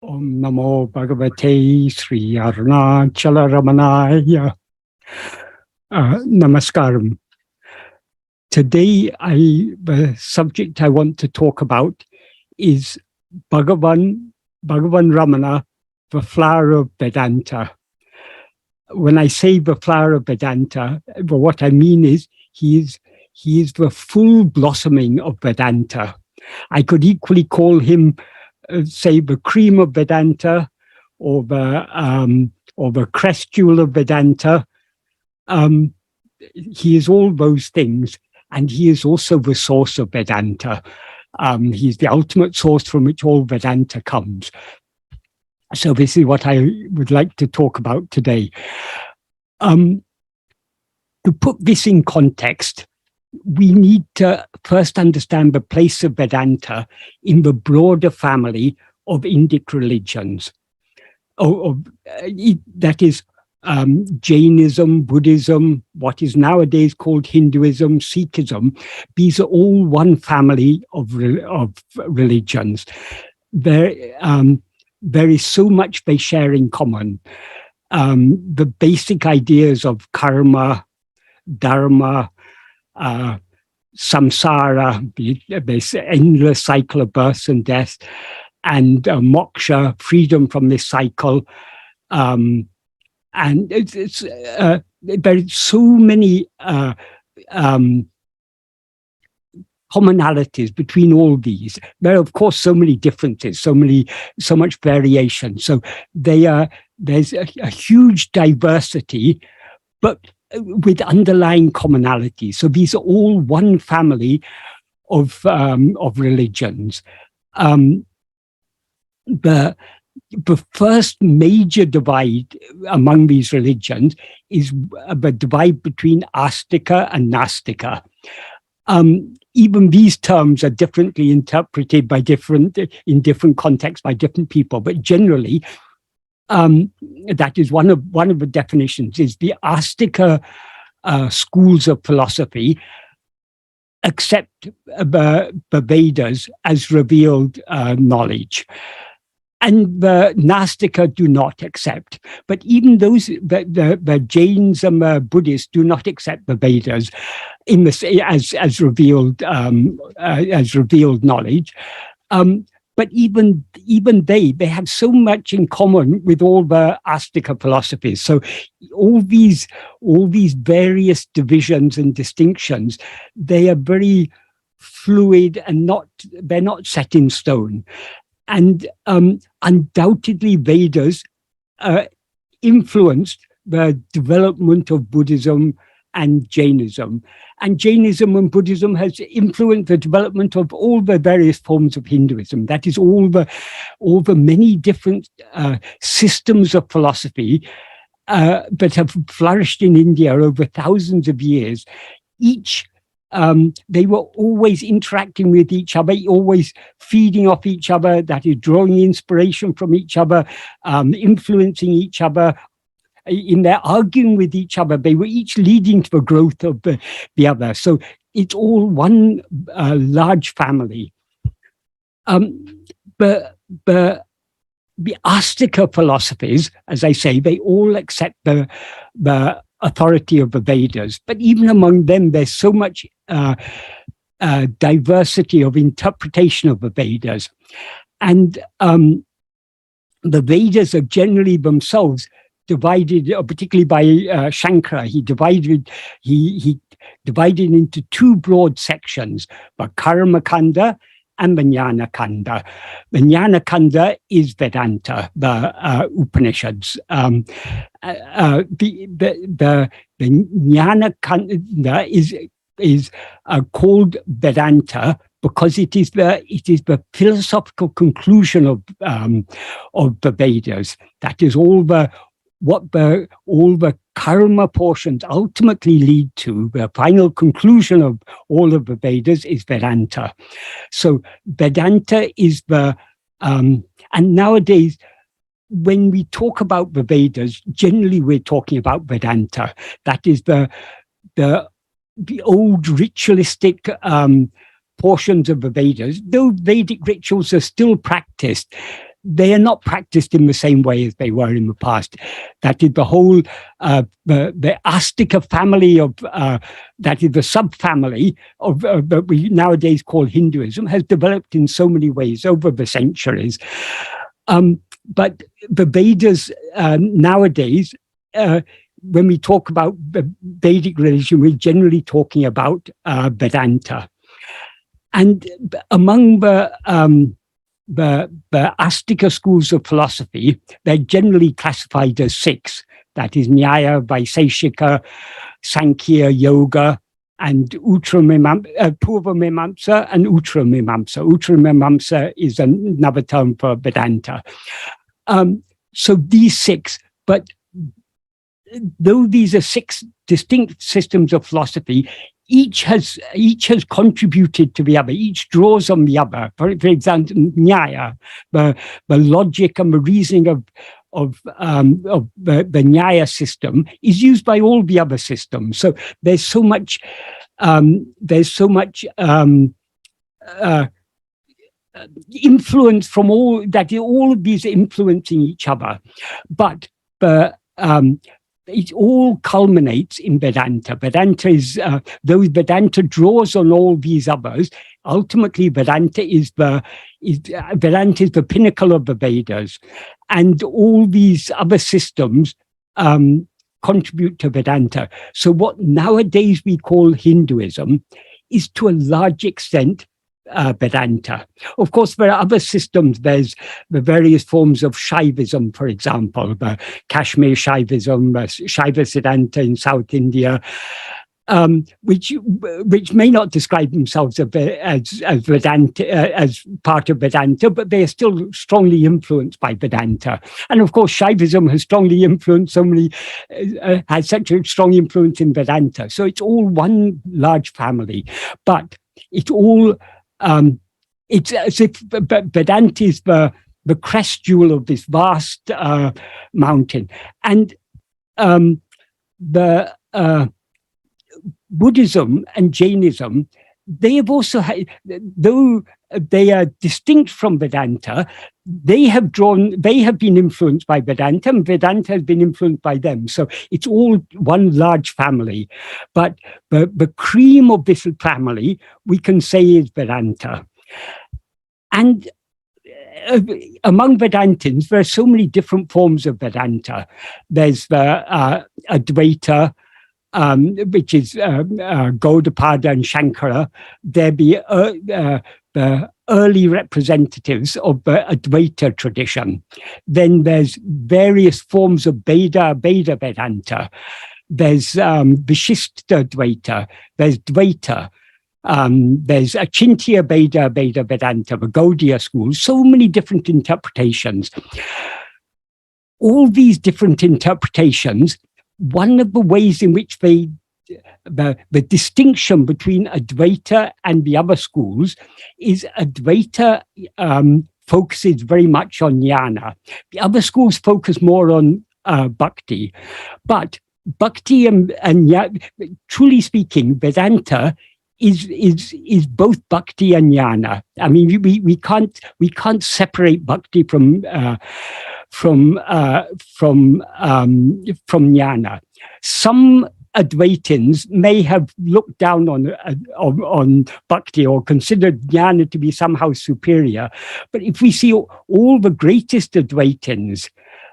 Om Namo Bhagavate Sri Arunachala Ramanaya. Namaskaram. Today, the subject I want to talk about is Bhagavan Ramana, the flower of Vedanta. When I say the flower of Vedanta, what I mean is he is the full blossoming of Vedanta. I could equally call him, say, the cream of Vedanta, or the crest-jewel of Vedanta. He is all those things, and he is also the source of Vedanta. He is the ultimate source from which all Vedanta comes. So this is what I would like to talk about today. To put this in context, we need to first understand the place of Vedanta in the broader family of Indic religions. That is Jainism, Buddhism, what is nowadays called Hinduism, Sikhism. These are all one family of religions. There is so much they share in common. The basic ideas of karma, dharma, samsara, this endless cycle of birth and death, and moksha, freedom from this cycle. And there are so many commonalities between all these. There are, of course, so many differences, so much variation. So there's a huge diversity, but with underlying commonality. So these are all one family of religions. The first major divide among these religions is the divide between Astika and Nastika. Even these terms are differently interpreted in different contexts by different people, but generally, that is one of the definitions. Is the Astika schools of philosophy accept the Vedas as revealed knowledge, and the Nastika do not accept. But even those, the Jains and the Buddhists do not accept the Vedas as revealed knowledge. But even they have so much in common with all the Astika philosophies. So all these various divisions and distinctions, they are very fluid and they're not set in stone. And undoubtedly, Vedas influenced the development of Buddhism and Jainism. And Jainism and Buddhism has influenced the development of all the various forms of Hinduism. That is, all the many different systems of philosophy that have flourished in India over thousands of years. Each they were always interacting with each other, always feeding off each other, that is, drawing inspiration from each other, influencing each other. In their arguing with each other, they were each leading to the growth of the other. So it's all one large family. The Astika philosophies, as I say, they all accept the authority of the Vedas. But even among them, there's so much diversity of interpretation of the Vedas. And the Vedas are generally themselves divided, particularly by Shankara. He divided into two broad sections, the Karma Kanda and the Jnana Kanda. The Jnana Kanda is Vedanta, the Upanishads. The Jnana Kanda is called Vedanta because it is the philosophical conclusion of the Vedas. That is all the karma portions ultimately lead to. The final conclusion of all of the Vedas is Vedanta. So Vedanta is and nowadays, when we talk about the Vedas, generally we're talking about Vedanta. That is the old ritualistic portions of the Vedas. Though Vedic rituals are still practiced, they are not practiced in the same way as they were in the past. That is the whole, the Astika family of, that is the subfamily of that we nowadays call Hinduism, has developed in so many ways over the centuries. But the Vedas nowadays, when we talk about the Vedic religion, we're generally talking about Vedanta. And among the Astika schools of philosophy, they're generally classified as 6. That is Nyaya, Vaiseshika, Sankhya, Yoga, and Purva Mimamsa and Uttara Mimamsa. Uttara Mimamsa is another term for Vedanta. So these 6, but though these are 6 distinct systems of philosophy, each has contributed to the other. Each draws on the other. For example, Nyaya, the logic and the reasoning of the Nyaya system is used by all the other systems. So there's so much influence from all of these are influencing each other, but it all culminates in Vedanta. Vedanta is, though Vedanta draws on all these others, ultimately Vedanta is the pinnacle of the Vedas, and all these other systems contribute to Vedanta. So what nowadays we call Hinduism is to a large extent Vedanta. Of course, there are other systems. There's the various forms of Shaivism, for example, the Kashmir Shaivism, Shaiva Siddhanta in South India, which may not describe themselves as Vedanta, as part of Vedanta, but they are still strongly influenced by Vedanta. And of course, Shaivism has strongly influenced has such a strong influence in Vedanta. So it's all one large family, but it's all it's as if Vedanta is the crest-jewel of this vast mountain. And the Buddhism and Jainism, they have also though they are distinct from Vedanta, they have been influenced by Vedanta, and Vedanta has been influenced by them. So it's all one large family. But the cream of this family, we can say, is Vedanta. And among Vedantins, there are so many different forms of Vedanta. There's the Advaita, which is Gaudapada and Shankara. There be the early representatives of the Advaita tradition. Then there's various forms of Veda Vedanta. There's Vishishta Advaita. There's Dvaita. There's Achintya Veda Vedanta, the Gaudiya school. So many different interpretations. All these different interpretations, one of the ways in which the distinction between Advaita and the other schools is Advaita focuses very much on jnana. The other schools focus more on bhakti. But bhakti and truly speaking, Vedanta is both bhakti and jnana. I mean, we can't separate bhakti from jnana. Some Advaitins may have looked down on bhakti or considered jnana to be somehow superior. But if we see all the greatest Advaitins,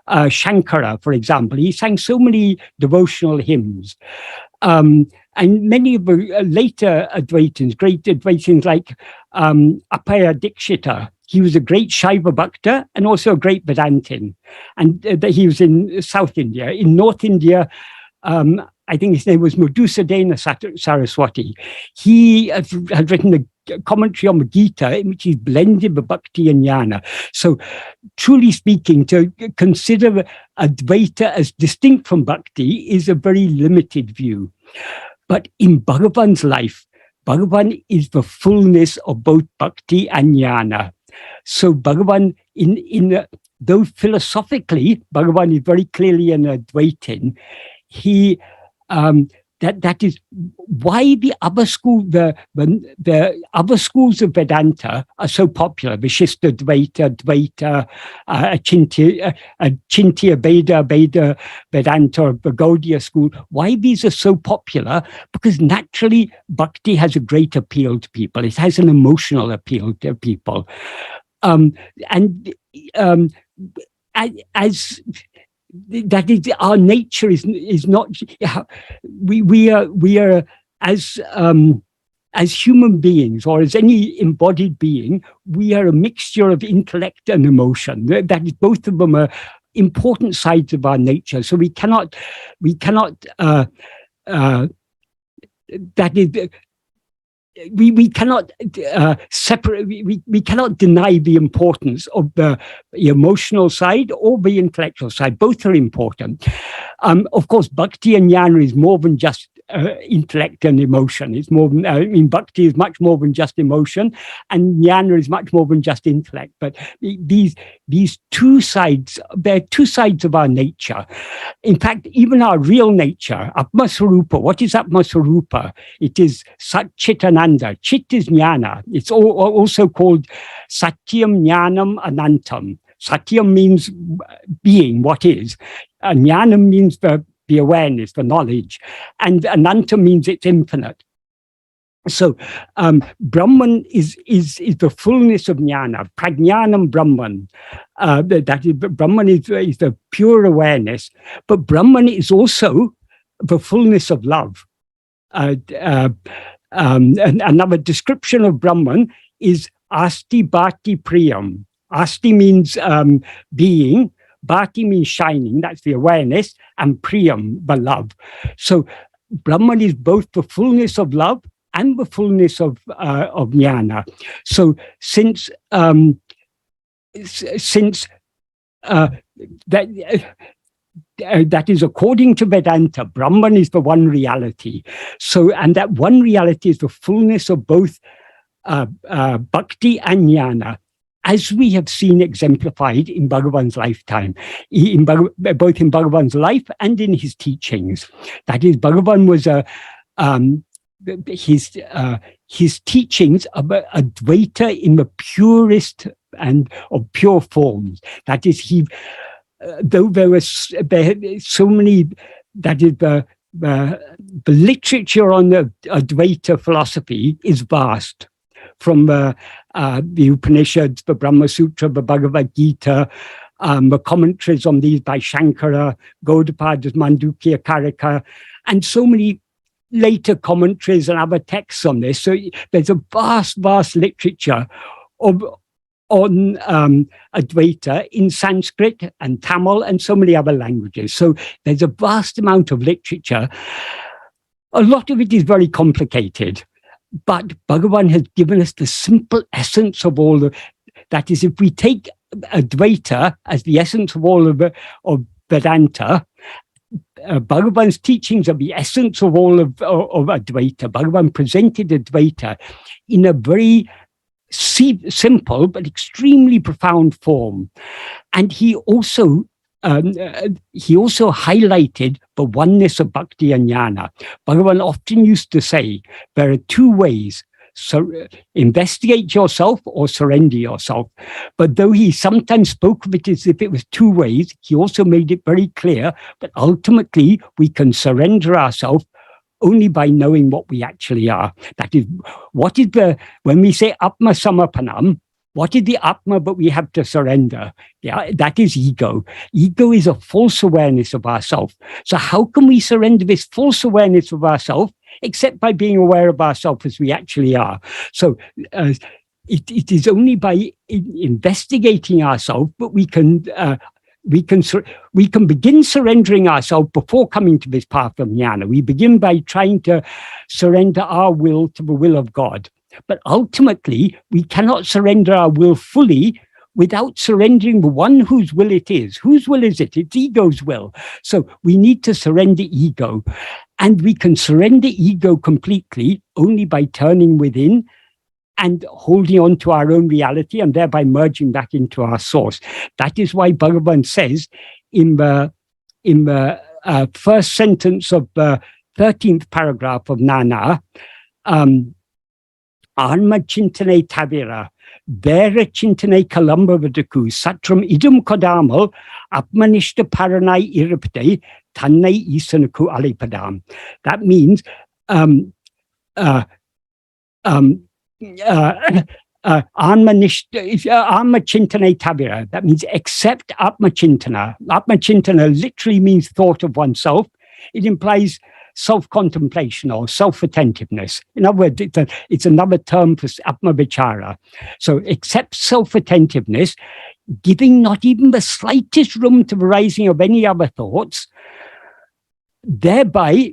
Shankara, for example, he sang so many devotional hymns. And many of the later Advaitins, great Advaitins like Appaya Dikshita, he was a great Shaiva Bhakta and also a great Vedantin. And he was in South India. In North India, I think his name was Madhusadena Saraswati. He had written a commentary on the Gita in which he blended the bhakti and jnana. So, truly speaking, to consider Advaita as distinct from bhakti is a very limited view. But in Bhagavan's life, Bhagavan is the fullness of both bhakti and jnana. So Bhagavan, though philosophically, Bhagavan is very clearly an Advaitin, he that is why the other schools of Vedanta are so popular. Vishista Dvaita, Dvaita, Achintya, Bheda, Vedanta, or Gaudiya school. Why these are so popular? Because naturally, bhakti has a great appeal to people. It has an emotional appeal to people, as that is, our nature is not. We are as human beings, or as any embodied being, we are a mixture of intellect and emotion. That is, both of them are important sides of our nature. So we cannot. That is. We cannot separate. We cannot deny the importance of the emotional side or the intellectual side. Both are important. Of course, Bhakti and Jnana is more than just intellect and emotion. It's more than, Bhakti is much more than just emotion, and Jnana is much more than just intellect. But these two sides, they're two sides of our nature. In fact, even our real nature, Atma-sarupa. What is Atma-sarupa? It is Sat Chit Ananda. Chit is Jnana. It's also called Satyam, Jnanam, Anantam. Satyam means being, what is. Jnanam means the awareness, the knowledge. And Ananta means it's infinite. So Brahman is the fullness of Jnana. Prajnanam Brahman. That is, Brahman is the pure awareness. But Brahman is also the fullness of love. Another description of Brahman is Asti Bhati Priyam. Asti means being. Bhati means shining, that's the awareness, and Priyam, the love. So Brahman is both the fullness of love and the fullness of Jnana. So since that is according to Vedanta, Brahman is the one reality. So, and that one reality is the fullness of both bhakti and jnana, as we have seen exemplified in Bhagavan's lifetime, both in Bhagavan's life and in his teachings. That is, Bhagavan was his teachings about Advaita in the purest and of pure forms. That is, though there were so many, that is, the literature on the Advaita philosophy is vast, from the Upanishads, the Brahma Sutra, the Bhagavad Gita, the commentaries on these by Shankara, Gaudapadas, Mandukya, Karika, and so many later commentaries and other texts on this. So there's a vast literature on Advaita in Sanskrit and Tamil and so many other languages. So there's a vast amount of literature. A lot of it is very complicated, but Bhagavan has given us the simple essence of all of that. Is, if we take Advaita as the essence of all of Vedanta, Bhagavan's teachings are the essence of all of Advaita. Bhagavan presented Advaita in a very simple but extremely profound form, and he also highlighted the oneness of bhakti and jnana. Bhagavan often used to say there are two ways: so investigate yourself or surrender yourself. But though he sometimes spoke of it as if it was two ways, he also made it very clear that ultimately we can surrender ourselves only by knowing what we actually are. That is, when we say Atma Samapanam, what is the Atma but we have to surrender? Yeah, that is ego. Ego is a false awareness of ourselves. So how can we surrender this false awareness of ourselves except by being aware of ourselves as we actually are? So it is only by investigating ourselves that we can begin surrendering ourselves before coming to this path of jnana. We begin by trying to surrender our will to the will of God. But ultimately, we cannot surrender our will fully without surrendering the one whose will it is. Whose will is it? It's ego's will. So we need to surrender ego. And we can surrender ego completely only by turning within and holding on to our own reality, and thereby merging back into our source. That is why Bhagavan says in the first sentence of the 13th paragraph of Nana, Anma Chintane Tavira, Vera Chintane Kalamba Vadaku, Satram Idum Kodamal, Atmanishta Paranai Iripte, Tanne Isanaku Alipadam. That means Anma Chintane Tavira. That means accept Atma Chintana. Atma Chintana literally means thought of oneself. It implies self-contemplation or self-attentiveness. In other words, it's another term for Atma-vichara. So accept self-attentiveness, giving not even the slightest room to the rising of any other thoughts, thereby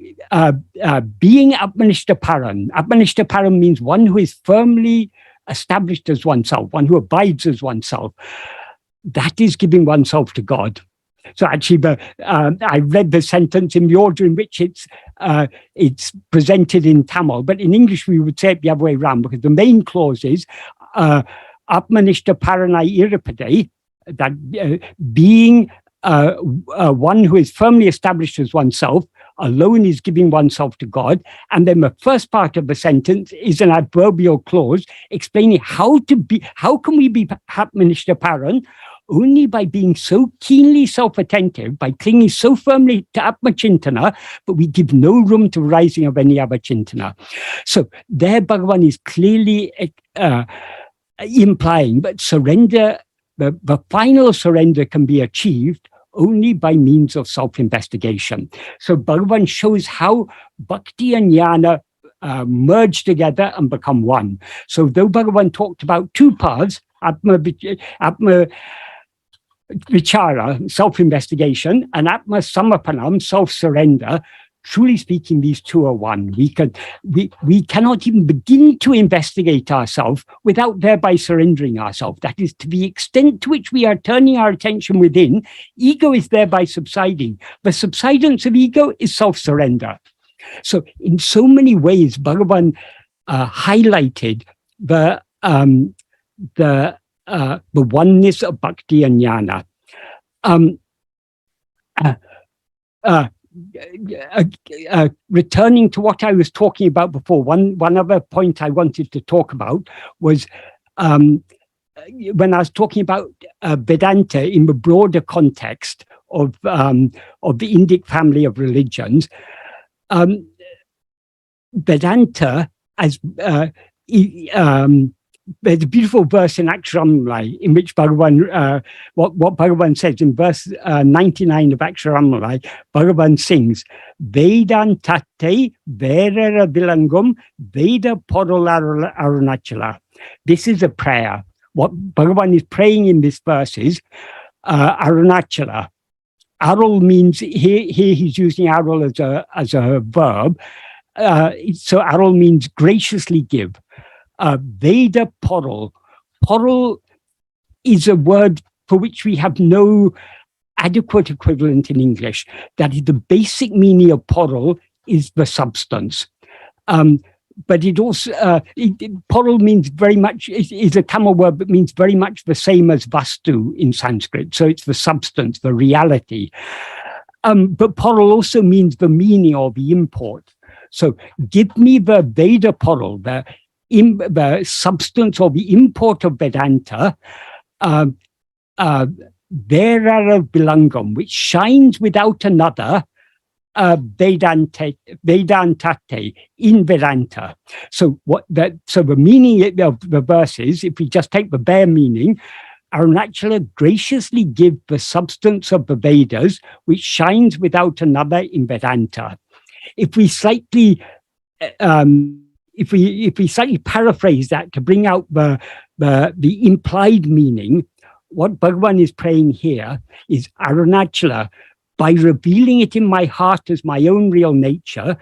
being Atmanishta Paran. Atmanishta Paran means one who is firmly established as oneself, one who abides as oneself. That is giving oneself to God. So actually, I read the sentence in the order in which it's presented in Tamil, but in English we would say it the other way around, because the main clause is Atmanishta Paranai Iripade, that being one who is firmly established as oneself, alone is giving oneself to God. And then the first part of the sentence is an adverbial clause explaining how can we be Atmanishta Paran? Only by being so keenly self-attentive, by clinging so firmly to Atma-chintana, but we give no room to rising of any other chintana. So there Bhagavan is clearly implying that surrender, the final surrender can be achieved only by means of self-investigation. So Bhagavan shows how Bhakti and Jnana merge together and become one. So though Bhagavan talked about two paths, Atma-vichara, self-investigation, and Atma-samapanam, self-surrender, truly speaking, these two are one. We cannot even begin to investigate ourselves without thereby surrendering ourselves. That is, to the extent to which we are turning our attention within, ego is thereby subsiding. The subsidence of ego is self-surrender. So in so many ways, Bhagavan highlighted the oneness of Bhakti and Jnana. Returning to what I was talking about before, one other point I wanted to talk about was when I was talking about Vedanta in the broader context of the Indic family of religions. Vedanta, as there's a beautiful verse in Aksharamala in which Bhagavan, what Bhagavan says in verse 99 of Aksharamala, Bhagavan sings, Vēdāntate Verera Vilangum Veda Podolar Arunachala. This is a prayer. What Bhagavan is praying in this verse is Arunachala. Arul means, here he's using Arul as a verb. So Arul means graciously give. Veda Porul. Porul is a word for which we have no adequate equivalent in English. That is, the basic meaning of Porul is the substance. But it also, Porul means very much, is a Tamil word, but means very much the same as Vastu in Sanskrit. So it's the substance, the reality. But Porul also means the meaning or the import. So give me the Veda Porul, the substance or the import of Vedanta, Verara Bilangam, which shines without another, Vedantate in Vedanta. So the meaning of the verse is, if we just take the bare meaning, Arunachala graciously give the substance of the Vedas, which shines without another in Vedanta. If we slightly paraphrase that to bring out the implied meaning, what Bhagavan is praying here is Arunachala, by revealing it in my heart as my own real nature,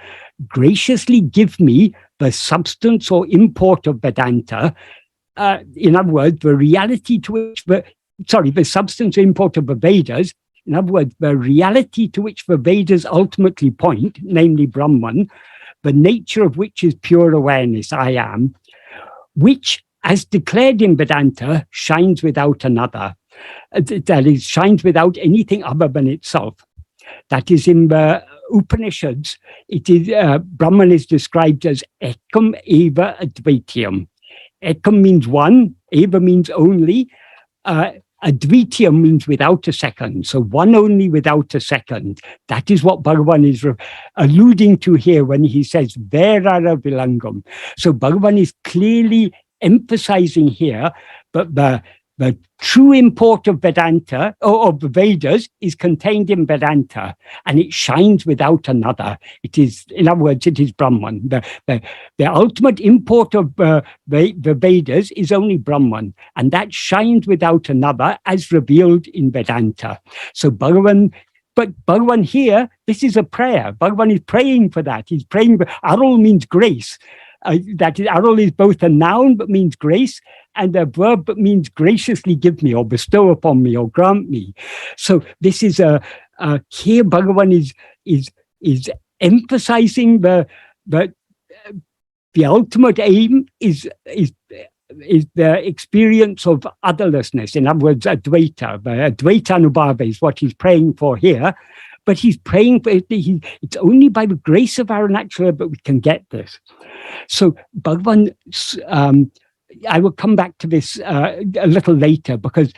graciously give me the substance or import of Vedanta. In other words, the reality to which the substance or import of the Vedas, in other words, the reality to which the Vedas ultimately point, namely Brahman, the nature of which is pure awareness, I am, which, as declared in Vedanta, shines without another. That is, shines without anything other than itself. That is in the Upanishads, it is Brahman is described as ekam eva advaityam. Ekam means one, eva means only, advaityam means without a second. So one only without a second. That is what Bhagavan is alluding to here when he says Verara Vilangam. So Bhagavan is clearly emphasizing here, but the true import of Vedanta, or of the Vedas, is contained in Vedanta, and it shines without another. It is, in other words, it is Brahman. The ultimate import of the Vedas is only Brahman, and that shines without another, as revealed in Vedanta. So Bhagavan here, this is a prayer. Bhagavan is praying for that. He's praying. Arul means grace. That is, Arul is both a noun but means grace, and a verb but means graciously give me, or bestow upon me, or grant me. So this is here Bhagavan is emphasizing the ultimate aim is the experience of otherlessness. In other words, Advaita. Advaita Anubhava is what he's praying for here. But he's praying for it. It's only by the grace of Arunachala that we can get this. So Bhagavan, I will come back to this a little later, because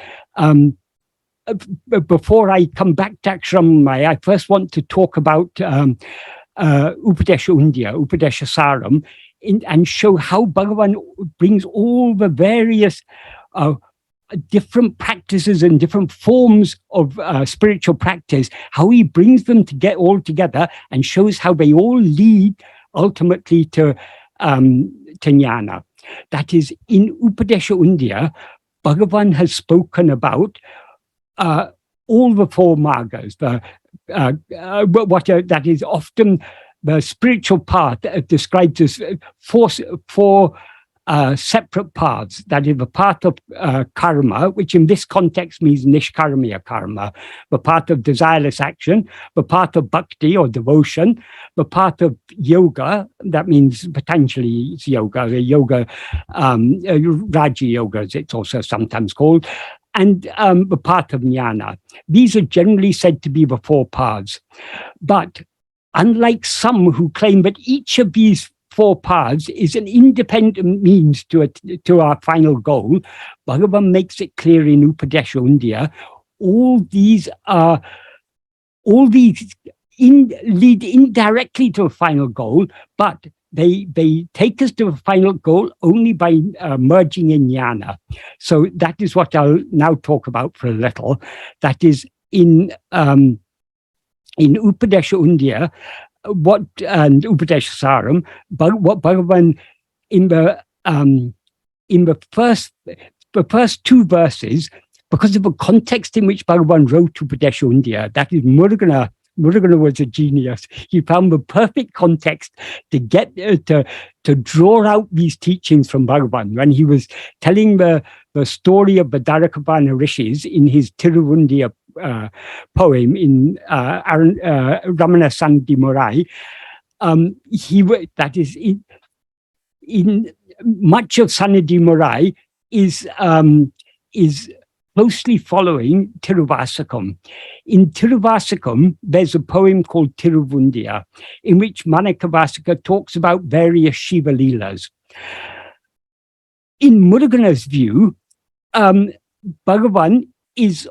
before I come back to Ashrama, I first want to talk about Upadesha Undya, Upadesha Saram, and show how Bhagavan brings all the various different practices and different forms of spiritual practice, how he brings them to get all together and shows how they all lead ultimately to jnana. That is, in Upadesha Undya, Bhagavan has spoken about all the four margas, that is often the spiritual path described as four separate paths. That is the path of karma, which in this context means nishkarmiya karma, the path of desireless action, the path of bhakti or devotion, the path of yoga, that means potentially it's yoga, Raja Yoga as it's also sometimes called, and the path of jnana. These are generally said to be the four paths. But unlike some who claim that each of these four paths is an independent means to our final goal, Bhagavan makes it clear in Upadesha Undya, all these lead indirectly to a final goal, but they take us to a final goal only by merging in jnana. So that is what I'll now talk about for a little. That is, in Upadesha Undya, and Upadesha Saram, what Bhagavan in the first two verses, because of the context in which Bhagavan wrote Upadesha Undya, that is Murugan was a genius. He found the perfect context to get to draw out these teachings from Bhagavan. When he was telling the story of the Dvarakapana rishis in his Tiruvundya poem in Ramana Sandi Murai, that is in much of Sanadi Murai is closely following Tiruvasakam. In Tiruvasakam, there's a poem called Tiruvundya, in which Manikavasaka talks about various Shiva Leelas. In Murugana's view, Bhagavan is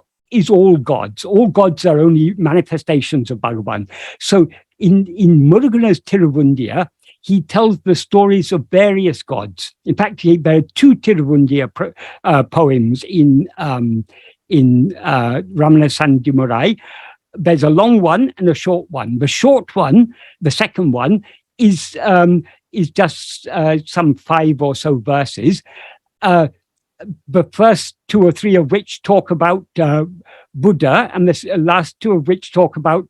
all gods. All gods are only manifestations of Bhagavan. So in Murugana's Tiruvundya, he tells the stories of various gods. In fact, there are two Tiruvundya poems in Ramana Sandi Murai. There's a long one and a short one. The short one, the second one, is just some 5 or so verses. The first 2 or 3 of which talk about Buddha, and the last 2 of which talk about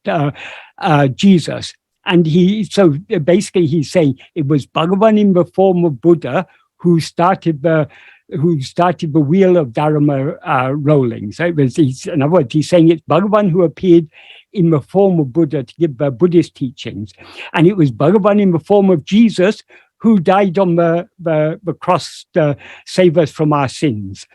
Jesus. And so basically he's saying it was Bhagavan in the form of Buddha who started the wheel of Dharma rolling. So in other words, he's saying it's Bhagavan who appeared in the form of Buddha to give the Buddhist teachings. And it was Bhagavan in the form of Jesus who died on the cross to save us from our sins.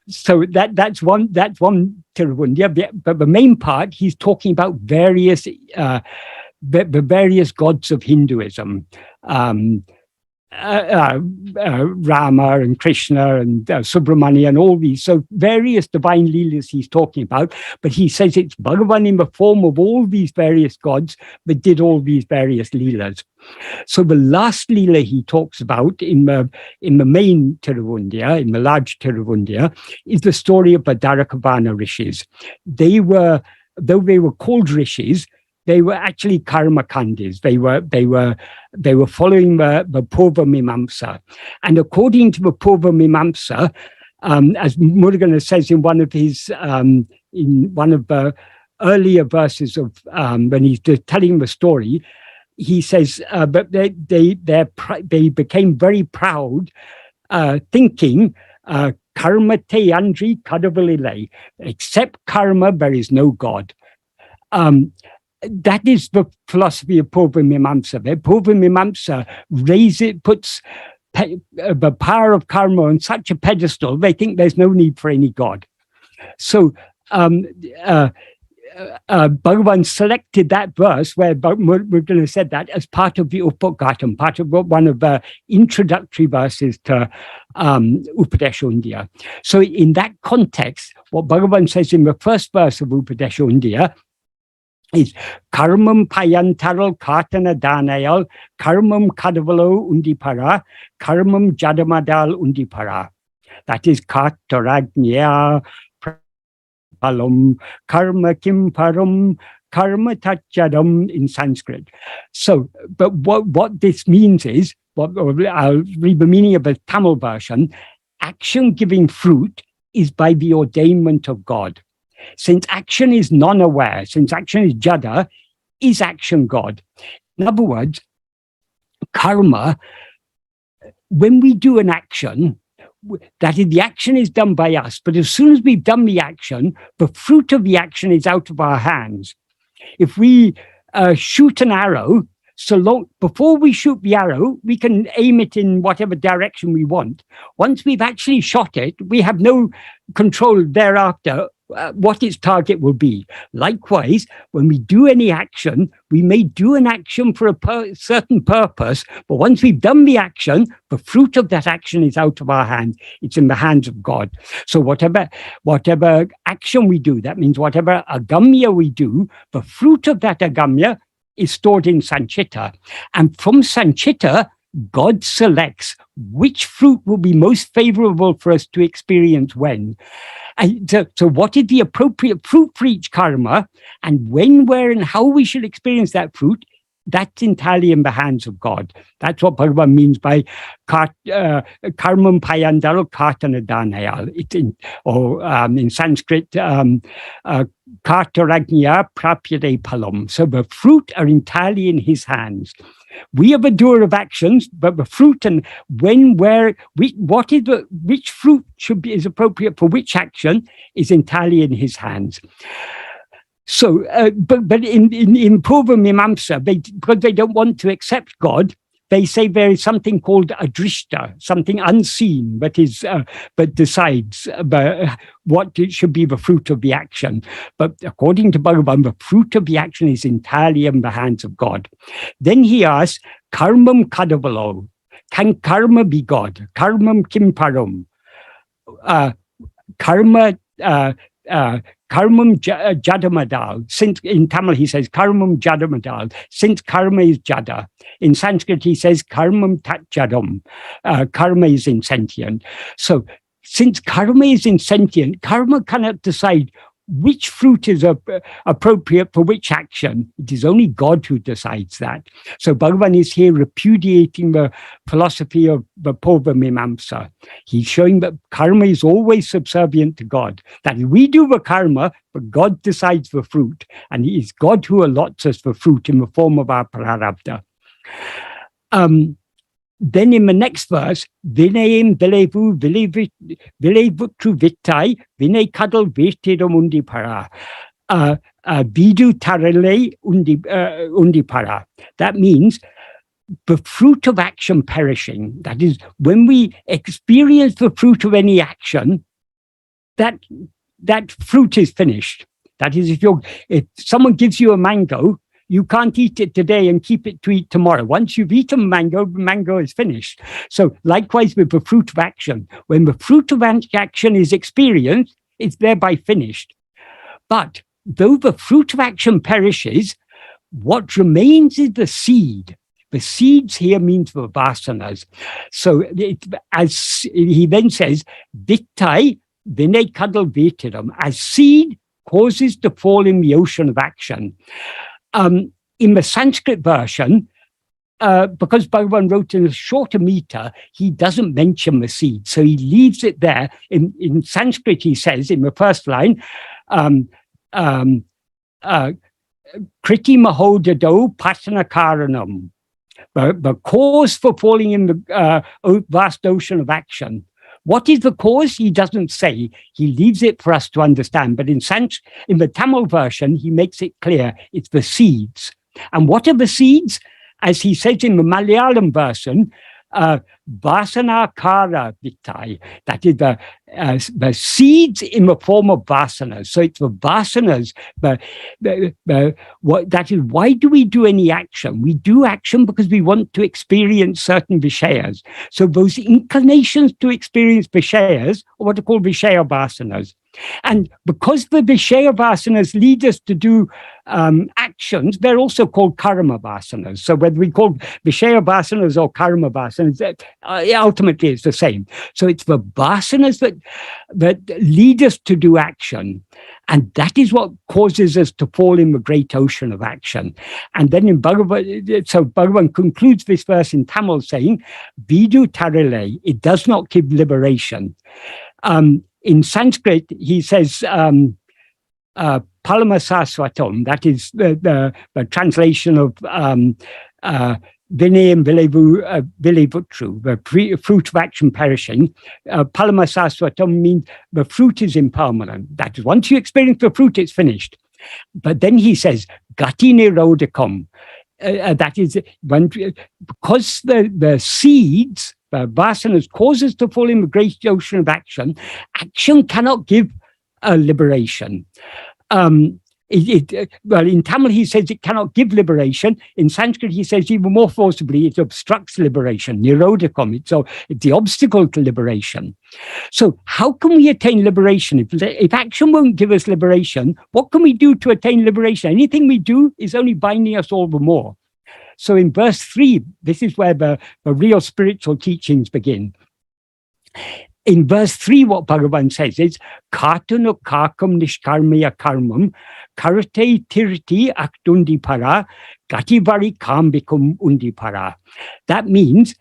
So that's one Tiruvundya, but the main part he's talking about various the various gods of Hinduism, Rama and Krishna and Subramanya and all these. So various divine leelas he's talking about, but he says it's Bhagavan in the form of all these various gods that did all these various leelas. So the last leela he talks about in the main Tiruvundya, in the large Tiruvundya, is the story of the Dvarakavana rishis. They were, though they were called rishis, they were actually karma kandis. They were following the Purva Mimamsa. And according to the Purva Mimamsa, as Murugan says in one of his, in one of the earlier verses of when he's telling the story, he says, but they became very proud, thinking, karma te andri kadavalile, except karma, there is no God. That is the philosophy of Purva Mimamsa. Purva Mimamsa puts the power of karma on such a pedestal, they think there's no need for any God. So Bhagavan selected that verse where Murgana said that as part of the Upadghatam, part of one of the introductory verses to Upadesha. So in that context, what Bhagavan says in the first verse of Upadesha is karmam payantaral kartana danayal, karmam kadavalo undipara, karmam jadamadal undipara. That is kartaragnya palam, karma kimparam, karma tachadam in Sanskrit. So, but what this means is, I'll read the meaning of the Tamil version, action giving fruit is by the ordainment of God. Since action is non-aware, since action is jada, is action God? In other words, karma, when we do an action, that is, the action is done by us, but as soon as we've done the action, the fruit of the action is out of our hands. If we shoot an arrow, so long before we shoot the arrow, we can aim it in whatever direction we want. Once we've actually shot it, we have no control thereafter what its target will be. Likewise, when we do any action, we may do an action for a certain purpose, but once we've done the action, the fruit of that action is out of our hands. It's in the hands of God. So whatever action we do, that means whatever agamya we do, the fruit of that agamya is stored in Sanchita. And from Sanchita, God selects which fruit will be most favorable for us to experience when. And so what is the appropriate fruit for each karma, and when, where, and how we should experience that fruit, that's entirely in the hands of God. That's what Bhagavan means by karmam payandaro kartana danayal. It's in Sanskrit, kartaragnya prapyate palam. So the fruit are entirely in his hands. We are the doer of actions, but the fruit and when, where, which fruit is appropriate for which action is entirely in his hands. So, but in Purva Mimamsa, because they don't want to accept God, they say there is something called adrishta, something unseen, but decides what should be the fruit of the action. But according to Bhagavan, the fruit of the action is entirely in the hands of God. Then he asks, karmam kadavalo, can karma be God? Karmam kimparam. Karmam jadamadal. Since in Tamil he says karmam jadamadal, since karma is jada. In Sanskrit he says karmam tatjadam. Karma is insentient. So since karma is insentient, karma cannot decide which fruit is appropriate for which action. It is only God who decides that. So Bhagavan is here repudiating the philosophy of the Purva Mimamsa. He's showing that karma is always subservient to God. That we do the karma, but God decides the fruit. And it is God who allots us the fruit in the form of our prarabdha. Then in the next verse, Vinayam Vilevu Vilevutru Vittai Vinay Kadal Virtidam Undipara. Vidu Tarele Undipara. That means the fruit of action perishing. That is, when we experience the fruit of any action, that fruit is finished. That is, if someone gives you a mango, you can't eat it today and keep it to eat tomorrow. Once you've eaten mango is finished. So likewise with the fruit of action, when the fruit of action is experienced, it's thereby finished. But though the fruit of action perishes, what remains is the seed. The seeds here means the vasanas. So as he then says, vittai vinay kadal vetiram, as seed causes to fall in the ocean of action. In the Sanskrit version, because Bhagavan wrote in a shorter meter, he doesn't mention the seed. So he leaves it there. In Sanskrit, he says in the first line, Kriti mahodado patanakaranam, the cause for falling in the vast ocean of action. What is the cause? He doesn't say. He leaves it for us to understand. But in the Tamil version, he makes it clear. It's the seeds. And what are the seeds? As he says in the Malayalam version, vasana kara vittai. That is the seeds in the form of vasanas. So it's the vasanas. That is, why do we do any action? We do action because we want to experience certain vishayas. So those inclinations to experience vishayas are what are called vishaya vasanas. And because the vishaya vasanas lead us to do actions, they're also called karma vasanas. So whether we call vishaya vasanas or karma vasanas, ultimately it's the same. So it's the vasanas that lead us to do action. And that is what causes us to fall in the great ocean of action. And then in Bhagavan concludes this verse in Tamil saying, Vidu tarile, it does not give liberation. In Sanskrit, he says, Palamasaswatam, that is the translation of Vinayam Vilevutru, the fruit of action perishing. Palamasaswatam means the fruit is impermanent. That is, once you experience the fruit, it's finished. But then he says, Gati nirodhakam. That is, because the seeds, the vasanas, cause us to fall in the great ocean of action. Action cannot give liberation. Well, in Tamil, he says it cannot give liberation. In Sanskrit, he says even more forcibly, it obstructs liberation. Nirodhakam, it's the obstacle to liberation. So how can we attain liberation? If action won't give us liberation, what can we do to attain liberation? Anything we do is only binding us all the more. So in verse 3, this is where the real spiritual teachings begin. In verse 3, what Bhagavan says is, Katanu kakam nishkarmaya karmam, karate tirti aktundi para, gativari kambikum undi para. That means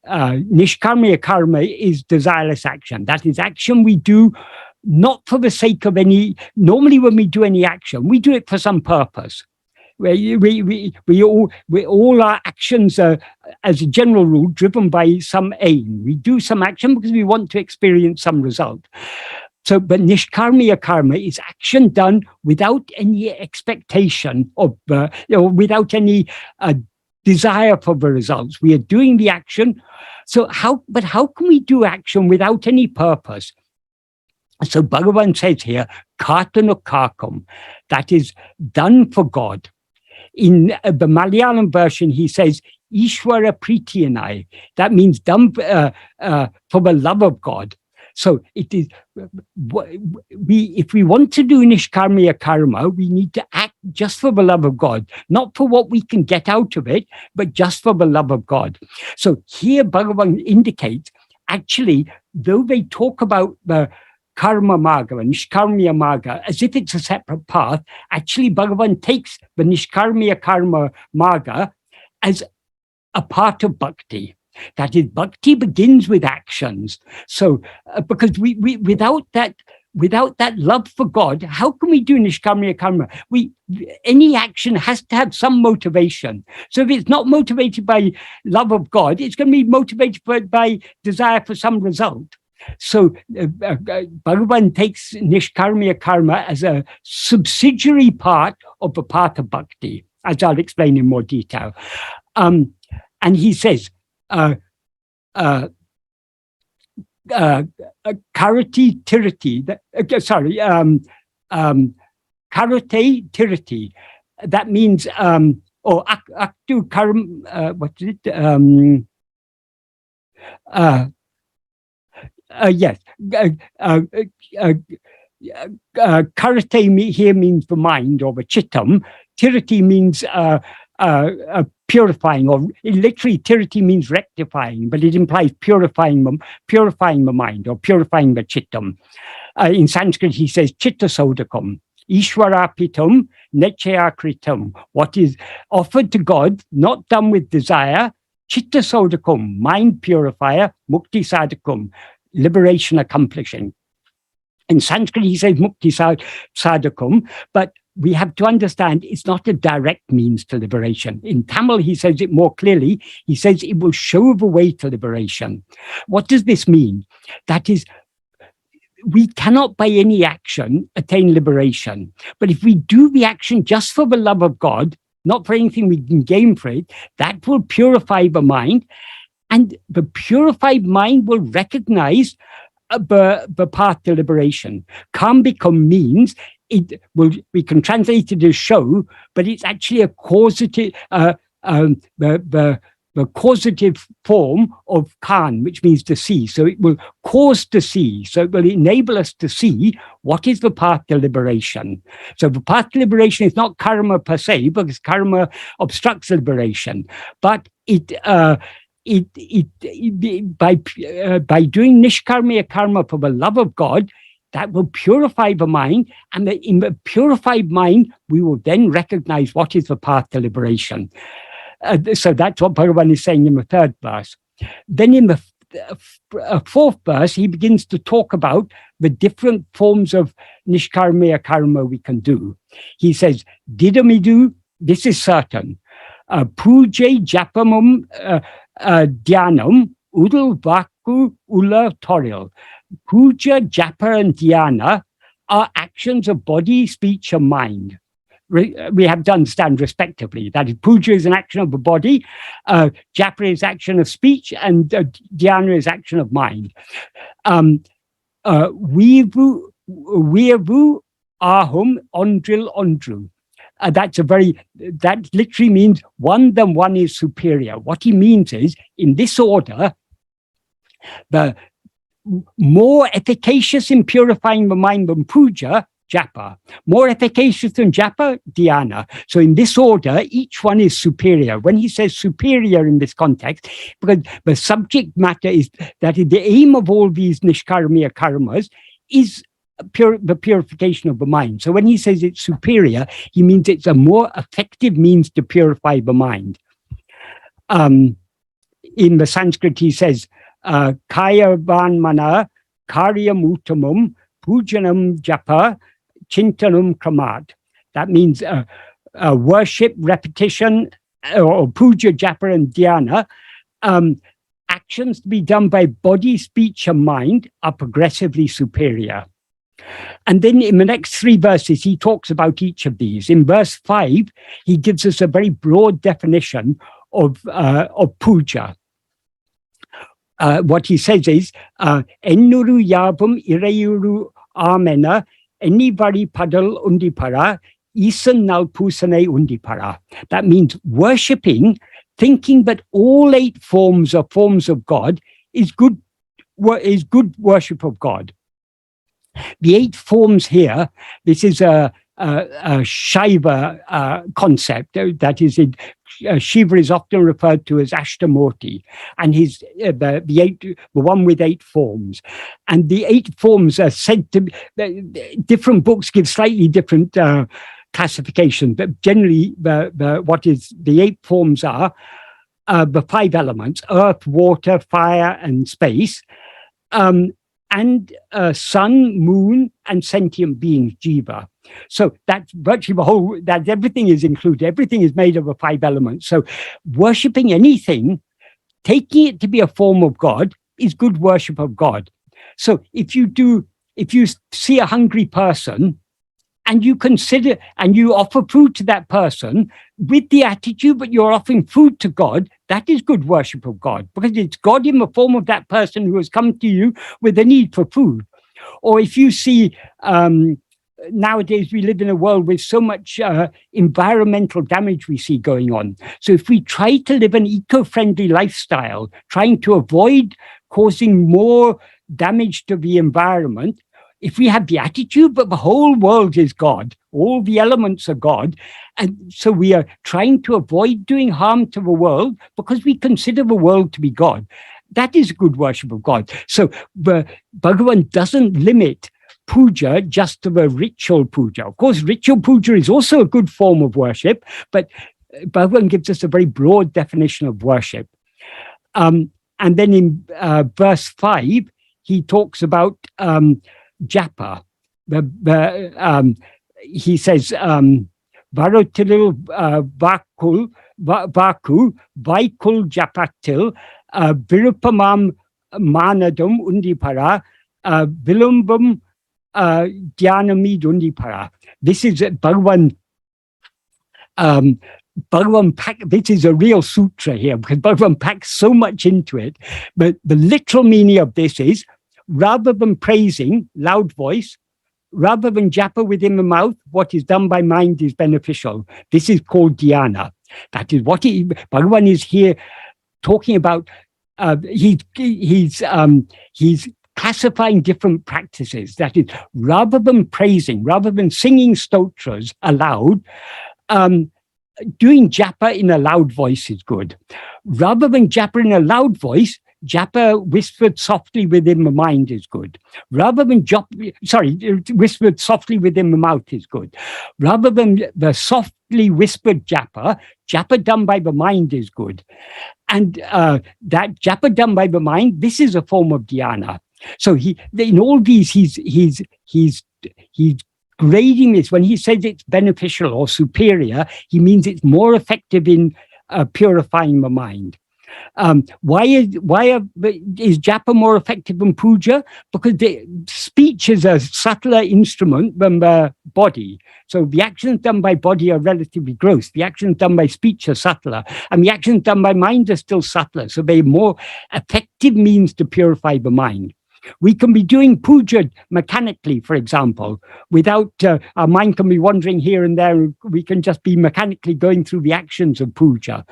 nishkarmaya karma is desireless action. That is action we do not for the sake of any. Normally when we do any action, we do it for some purpose. All our actions are, as a general rule, driven by some aim. We do some action because we want to experience some result. So, but nishkarmiya karma is action done without any expectation of, without any desire for the results. We are doing the action. So how can we do action without any purpose? So Bhagavan says here, kartanu kakam, that is done for God. In the Malayalam version, he says, Ishwara pritiyanai. That means done for the love of God. So it is, if we want to do nishkarmiya karma, we need to act just for the love of God, not for what we can get out of it, but just for the love of God. So here Bhagavan indicates, actually, though they talk about the karma marga and nishkarmiya marga as if it's a separate path, actually Bhagavan takes the nishkarmiya karma marga as a part of bhakti. That is, bhakti begins with actions. So because we without that love for God, how can we do nishkarmiya karma? Any action has to have some motivation. So if it's not motivated by love of God, it's going to be motivated by desire for some result. So Bhagavan takes nishkarmiya karma as a subsidiary part of the path of bhakti, as I'll explain in more detail. And he says, karati tirati. Karate tirati. That means or aktu karam. What is it? Yes. Karate here means the mind or the chittam. Tirati means purifying, or literally tirati means rectifying, but it implies purifying the mind or purifying the chittam. In Sanskrit, he says chitta sodakam, ishwarapitam, nechaya kritam. What is offered to God, not done with desire, chitta sodakam, mind purifier, mukti sadakam, liberation accomplishing. In Sanskrit, he says mukti sadakam, but we have to understand it's not a direct means to liberation. In Tamil, he says it more clearly. He says it will show the way to liberation. What does this mean? That is, we cannot by any action attain liberation. But if we do the action just for the love of God, not for anything we can gain for it, that will purify the mind. And the purified mind will recognize the path to liberation. Can become means. We can translate it as show, but it's actually a causative, the causative form of kan, which means to see. So it will cause to see. So it will enable us to see what is the path to liberation. So the path to liberation is not karma per se, because karma obstructs liberation, but by doing nishkarmiya karma for the love of God, that will purify the mind, and in the purified mind, we will then recognize what is the path to liberation. So that's what Bhagavan is saying in the third verse. Then in the fourth verse, he begins to talk about the different forms of nishkarmiya karma we can do. He says, didamidu, this is certain. Puje japamum dhyanam udal vaku ula toril. Puja, japa, and dhyana are actions of body, speech, and mind. We have to understand respectively. That is, puja is an action of the body, japa is action of speech, and dhyana is action of mind. Vivu ahum ondril ondru. That literally means one than one is superior. What he means is, in this order, the more efficacious in purifying the mind than puja, japa. More efficacious than japa, dhyana. So in this order, each one is superior. When he says superior in this context, because the subject matter is that the aim of all these nishkarmiya karmas is the purification of the mind. So when he says it's superior, he means it's a more effective means to purify the mind. In the Sanskrit, he says, kaya vanmana karyam uttamam pujanam japa chintanam kramat. That means worship, repetition, or puja, japa, and dhyana. Actions to be done by body, speech, and mind are progressively superior. And then in the next three verses, he talks about each of these. In verse 5, he gives us a very broad definition of puja. What he says is, ennuru yabum irayuru amena enivari padal undipara isan nalpusane undipara. That means worshipping, thinking that all 8 forms are forms of God is good worship of God. The 8 forms here, this is a Shaiva concept. That is, Shiva is often referred to as Ashtamurti, and he's the one with 8 forms. And the 8 forms are said to different books give slightly different classification, but generally what is the 8 forms are the 5 elements: earth, water, fire, and space. And sun, moon, and sentient beings, jiva. So that's virtually the whole, that everything is included. Everything is made of the 5 elements. So worshipping anything, taking it to be a form of God, is good worship of God. So if you see a hungry person and you consider and you offer food to that person with the attitude, but you're offering food to God, that is good worship of God, because it's God in the form of that person who has come to you with a need for food. Or if you see, nowadays we live in a world with so much environmental damage we see going on. So if we try to live an eco-friendly lifestyle, trying to avoid causing more damage to the environment, if we have the attitude, but the whole world is God, all the elements are God, and so we are trying to avoid doing harm to the world because we consider the world to be God, that is good worship of God. So the Bhagavan doesn't limit puja just to the ritual puja. Of course, ritual puja is also a good form of worship, but Bhagavan gives us a very broad definition of worship. And then in verse 5, he talks about japa. He says, Varotilil Vaku, Vaikul Japatil, Virupamam Manadum Undipara, Vilumbam Dhyanamid Undipara. This is Bhagavan. Bhagavan packed, this is a real sutra here, because Bhagavan packs so much into it. But the literal meaning of this is, rather than praising, loud voice, rather than japa within the mouth, what is done by mind is beneficial. This is called dhyana. That is what Bhagavan is here talking about. He's classifying different practices. That is, rather than praising, rather than singing stotras aloud, doing japa in a loud voice is good. Rather than japa in a loud voice, japa whispered softly within the mind is good. Rather than whispered softly within the mouth is good. Rather than the softly whispered japa done by the mind is good. And that japa done by the mind, this is a form of dhyana. So in all these, he's grading this. When he says it's beneficial or superior, he means it's more effective in purifying the mind. Why is japa more effective than puja? Because the speech is a subtler instrument than the body. So the actions done by body are relatively gross. The actions done by speech are subtler. And the actions done by mind are still subtler. So they're more effective means to purify the mind. We can be doing puja mechanically, for example, without our mind can be wandering here and there. We can just be mechanically going through the actions of puja.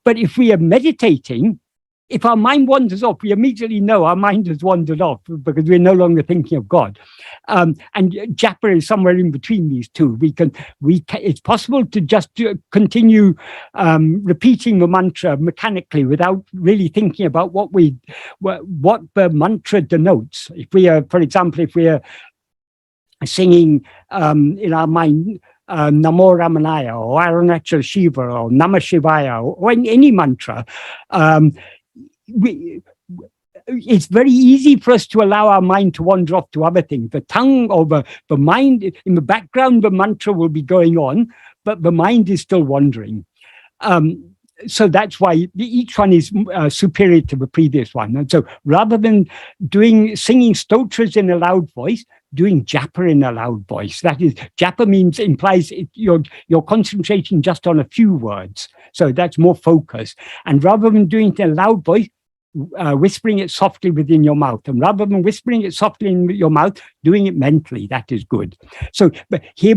But if we are meditating, if our mind wanders off, we immediately know our mind has wandered off because we're no longer thinking of God. And japa is somewhere in between these two. It's possible to just continue repeating the mantra mechanically without really thinking about what the mantra denotes. If we are, for example, if we are singing in our mind, Namo Ramanaya or Arunachala Shiva or Namah Shivaya or any mantra, it's very easy for us to allow our mind to wander off to other things. The tongue or the mind, in the background, the mantra will be going on, but the mind is still wandering. So that's why each one is superior to the previous one. And so rather than singing stotras in a loud voice, doing japa in a loud voice. That is, japa implies you're concentrating just on a few words. So that's more focus. And rather than doing it in a loud voice, whispering it softly within your mouth. And rather than whispering it softly in your mouth, doing it mentally. That is good. So but here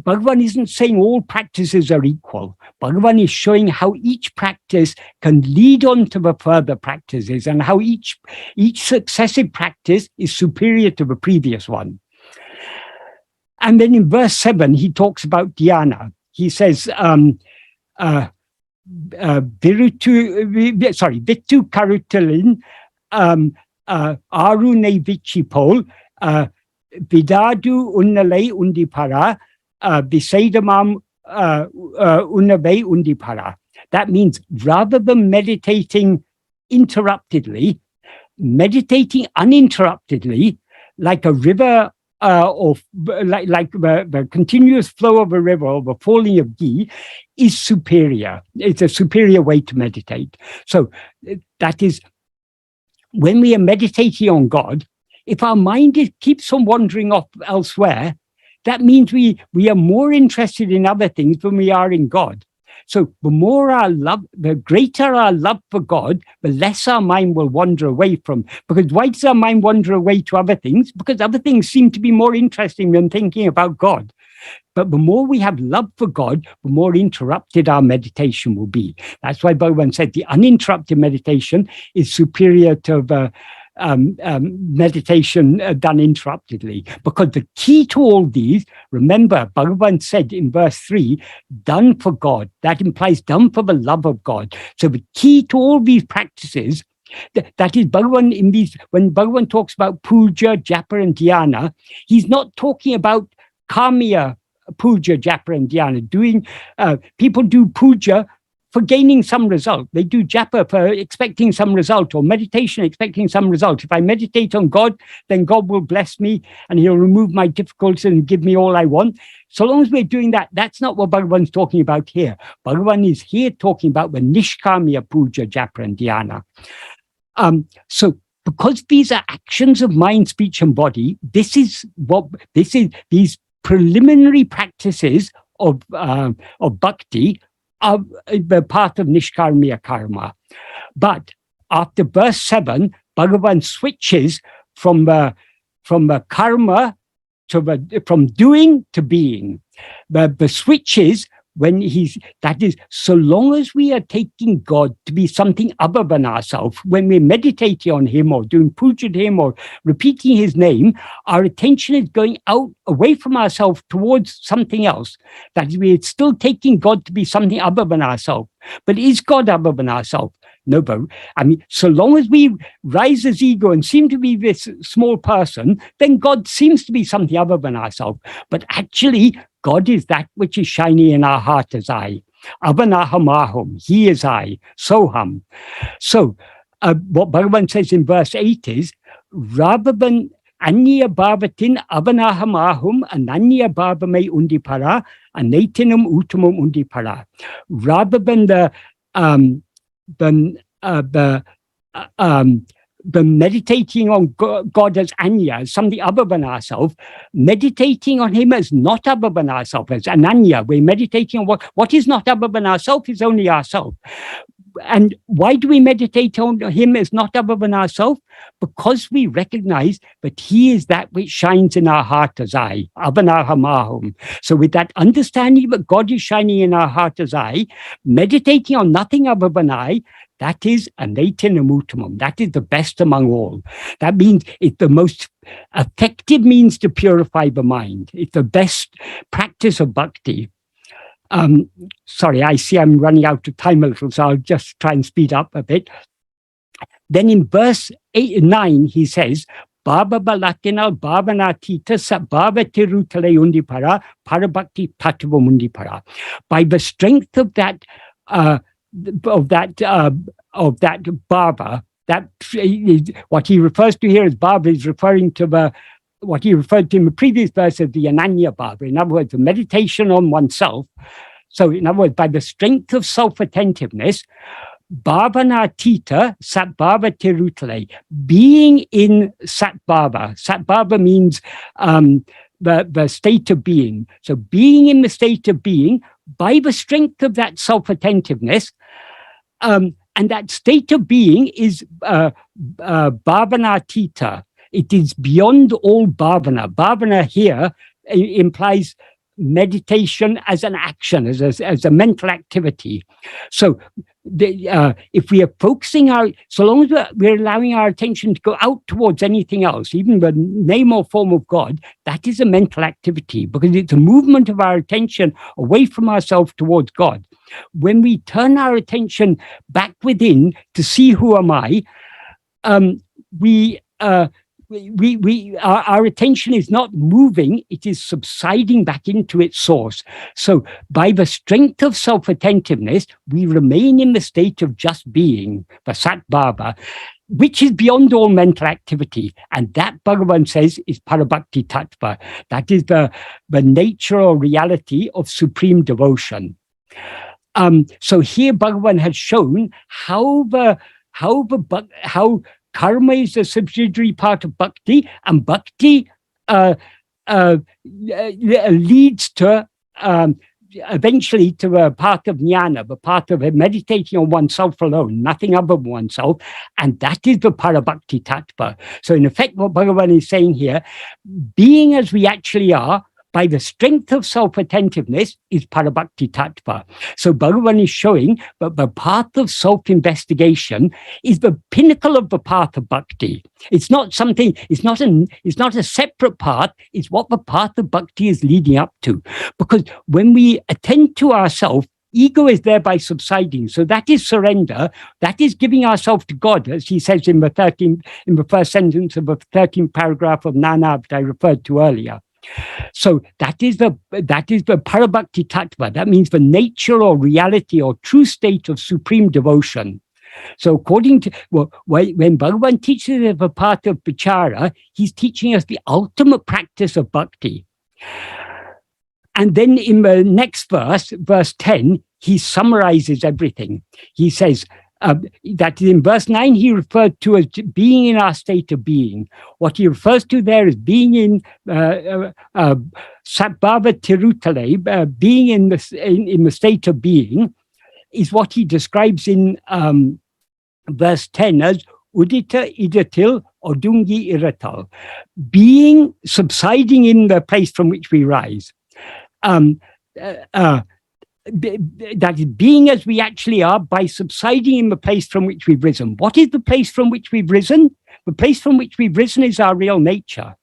Bhagavan isn't saying all practices are equal. Bhagavan is showing how each practice can lead on to the further practices and how each successive practice is superior to the previous one. And then in verse 7, he talks about dhyana. He says, Vittu karutalin arune vichipol vidadu unnale undipara Visedamam Unnave Undipara. That means rather than meditating interruptedly, meditating uninterruptedly, like a river or like the continuous flow of a river or the falling of ghee, is superior. It's a superior way to meditate. So that is, when we are meditating on God, if our mind keeps on wandering off elsewhere, that means we are more interested in other things than we are in God. So the more our love, the greater our love for God, the less our mind will wander away from. Because why does our mind wander away to other things? Because other things seem to be more interesting than thinking about God. But the more we have love for God, the more interrupted our meditation will be. That's why Bhagavan said the uninterrupted meditation is superior to the meditation done interruptedly. Because the key to all these, remember, Bhagavan said in verse 3, done for God. That implies done for the love of God. So the key to all these practices, that is Bhagavan in these, when Bhagavan talks about puja, japa, and dhyana, he's not talking about karmiya puja, japa, and dhyana. People do puja for gaining some result. They do japa for expecting some result, or meditation expecting some result. If I meditate on God, then God will bless me and he'll remove my difficulties and give me all I want. So long as we're doing that, that's not what Bhagavan's talking about here. Bhagavan is here talking about the Nishkama puja, japa, and dhyana. So because these are actions of mind, speech, and body, these preliminary practices of bhakti are the path of nishkarmiya karma. But after verse 7, Bhagavan switches from the karma to from doing to being. The switch is when that is, so long as we are taking God to be something other than ourselves, when we're meditating on him or doing puja to him or repeating his name, our attention is going out away from ourselves towards something else. That is, we're still taking God to be something other than ourselves. But is God other than ourselves? No, but I mean, so long as we rise as ego and seem to be this small person, then God seems to be something other than ourselves. But actually, God is that which is shining in our heart as I. Avanaham aham, he is I, soham. So what Bhagavan says in verse 8 is, rather than anya bhavatin avanaham aham ananya bhavame undipara anatinam utamam undipara. Rather than the meditating on God as Anya, something other than ourselves, meditating on him as not other than ourselves, as Ananya. We're meditating on what is not other than ourselves is only ourselves. And why do we meditate on him as not other than ourselves? Because we recognize that he is that which shines in our heart as I, Abhanahamahum. So with that understanding that God is shining in our heart as I, meditating on nothing other than I, that is anatinam uttamam. That is the best among all. That means it's the most effective means to purify the mind. It's the best practice of bhakti. Sorry, I see I'm running out of time a little, so I'll just try and speed up a bit. Then in verse 9, he says, Baba Balatinal Bhavanatita Sabhava Tirutale Undipara Parabhakti Tattva Mundipara. By the strength of that bhava, that what he refers to here as bhava is referring to what he referred to in the previous verse as the ananya bhava. In other words, the meditation on oneself. So in other words, by the strength of self-attentiveness, bhavanatita satbhava tirutale, being in satbhava. Satbhava means the state of being. So being in the state of being, by the strength of that self-attentiveness, and that state of being is bhavanatita. It is beyond all bhavana. Bhavana here implies meditation as an action, as a mental activity. So if we are focusing so long as we're allowing our attention to go out towards anything else, even the name or form of God, that is a mental activity, because it's a movement of our attention away from ourselves towards God. When we turn our attention back within to see who am I, our attention is not moving, it is subsiding back into its source. So by the strength of self-attentiveness, we remain in the state of just being, the satbhava, which is beyond all mental activity. And that, Bhagavan says, is parabhakti tattva. That is the nature or reality of supreme devotion. So here Bhagavan has shown how karma is a subsidiary part of bhakti, and bhakti leads to eventually to a path of jnana, the path of meditating on oneself alone, nothing other than oneself, and that is the parabhakti tattva. So in effect, what Bhagavan is saying here, being as we actually are, by the strength of self-attentiveness, is parabhakti tattva. So Bhagavan is showing that the path of self-investigation is the pinnacle of the path of bhakti. It's not something, it's not a separate path, it's what the path of bhakti is leading up to. Because when we attend to ourselves, ego is thereby subsiding. So that is surrender. That is giving ourselves to God, as he says in the first sentence of the 13th paragraph of Nana that I referred to earlier. So that is the parabhakti tattva. That means the nature or reality or true state of supreme devotion. So according to, when Bhagavan teaches us the path of vichara, he's teaching us the ultimate practice of bhakti. And then in the next verse, verse 10, he summarizes everything. He says, that in verse 9, he referred to as being in our state of being. What he refers to there is being in Satbhava Tirutale, being in the state of being, is what he describes in verse 10 as Udita Idatil Odungi Iratal, being, subsiding in the place from which we rise. That is being as we actually are by subsiding in the place from which we've risen. What is the place from which we've risen? The place from which we've risen is our real nature.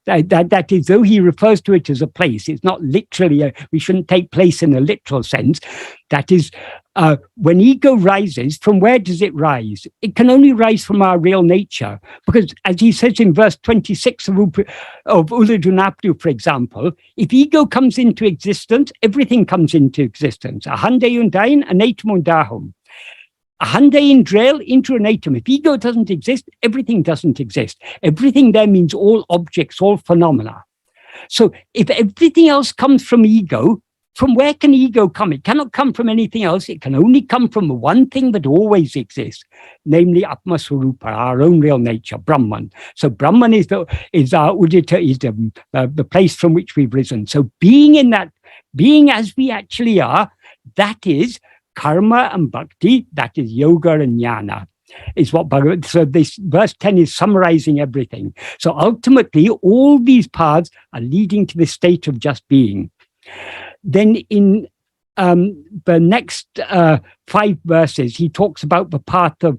That is, though he refers to it as a place, it's not literally, we shouldn't take place in a literal sense. That is, when ego rises, from where does it rise? It can only rise from our real nature. Because as he says in verse 26 of Uladunapdu, for example, if ego comes into existence, everything comes into existence. Ahande undain, anatum undahum. Ahande indrel, intra anatum. If ego doesn't exist, everything doesn't exist. Everything there means all objects, all phenomena. So if everything else comes from ego, from where can ego come? It cannot come from anything else. It can only come from the one thing that always exists, namely Atma-swarupa, our own real nature, Brahman. So Brahman is our udita, is the place from which we've risen. So being in that, being as we actually are, that is karma and bhakti, that is yoga and jnana. Is what Bhagavan, so this verse 10 is summarizing everything. So ultimately, all these paths are leading to the state of just being. Then in the next 5 verses, he talks about the path of